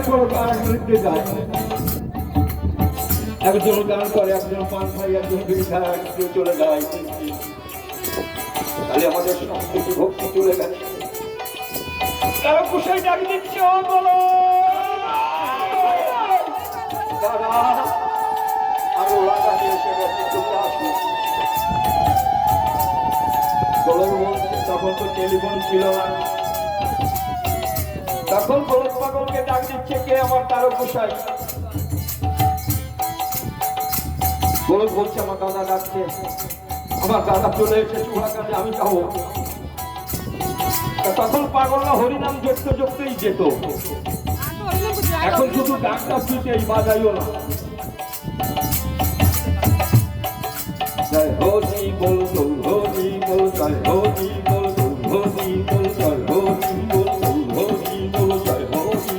নৃত্যে যায়, একজন গান করে, একজন পান খাই, একজন বিড়ি খায়, একজন চলে যায়। তাহলে আমাদের সংস্কৃতি ভক্তি চলে গেছে। তারা কুশাই ডাক দিচ্ছে, ও বলো দাদা আরো লাগানি এসে গেছে, চলে আসুন। গোলক বলছে তখন তো টেলিফোন ছিল না, তখন গোলক পাগলকে ডাক দিচ্ছে কে? আমার তারক গোসাই। গোলক বলছে আমার দাদা ডাকছে, আমার দাদা চলে এসেছে উহাকাতে, আমি যাবো। তখন পাগলরা হরিনাম জপতে জপতেই যেত, এখন শুধু ডাকটা শুনতেই বাজাইও না। জয় হরি বল, হরি বল, জয় হরি বল, হরি বল, জয় হরি বল, হরি বল, জয় হরি।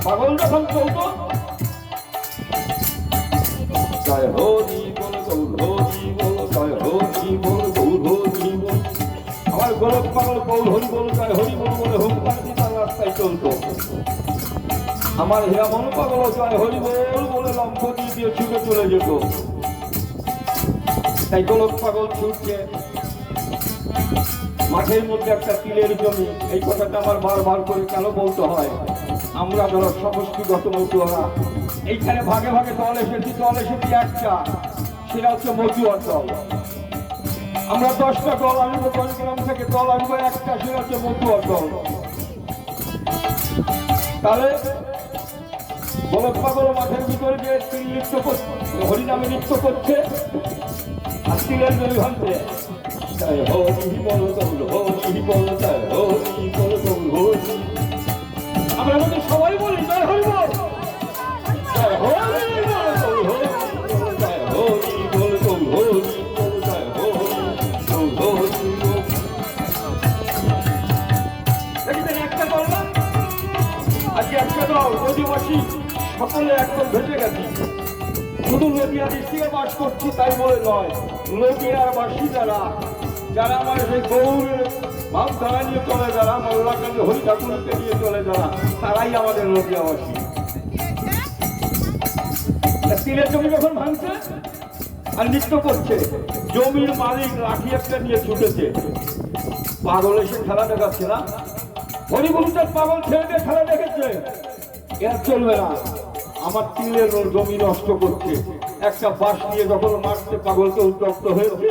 পাগল যখন চলত জয় হরি বল, হরি বল, জয় হরি বল, হরি বল। আমার গোলক পাগল বল হরি বল, জয় হরি বল বলে হুঙ্কার দিয়ে তার রাস্তায় চলত। আমার হেমন পাগল জয় হরি বল বলে লম্ফ দিয়ে ছুটে চলে যেত। তাই গোলক পাগল ছুটছে, মাঠের মধ্যে একটা তিলের জমি। এই কথাটা আমার বারবার করে কেন বলতে হয়? আমরা ধরো সমষ্টিগত মতুয়ারা, এইখানে ভাগে ভাগে দল এসেছি একটা, সেটা হচ্ছে মতুয়ার দল। আমরা 10টা দল আনবো, গ্রাম থেকে দল আনবো একটা, সেটা হচ্ছে মতুয়ার দল। তাহলে গোলক পাগল মাঠের ভিতরে গিয়ে তিল নৃত্য করছে, হরিনামে নৃত্য করছে, আর তিলের জমি ভাঙছে। জয় হরি বল, হরি বল, জয় হরি বল, হরি। আমরা মধ্যে সবাই বলি জয় হরি বল, জয় হরি বল, হরি বল, জয় হরি বল, হরি বল, জয় হরি বল, হরি বল। দেখেছেন একটা দল না, আজকে একটা দল নদীবাসী সকলে একদম ভেসে গেছে। শুধু নদীয়া ডিস্ট্রিক্টে বাস করছি তাই বলে নয়, নদীয়ার বাসী যারা যারা আমার সেই গৌরের ভাবধারা নিয়ে চলে, যারা মোল্লাকালী হরি ঠাকুরকে নিয়ে চলে, যারা তারাই আমাদের নদীয়াবাসী। তিলের জমি যখন ভাঙছে আর নৃত্য করছে, জমির মালিক লাঠি একটা নিয়ে ছুটেছে, পাগল এসে খেলা দেখাচ্ছে না। হরিবংশের পাগল ছেড়ে দিয়ে খেলা দেখেছে, এর চলবে না, আমার তিলের জমি নষ্ট করছে। একটা বাঁশ নিয়ে যখন মারতে পাগলকে উত্তপ্ত হয়েছে,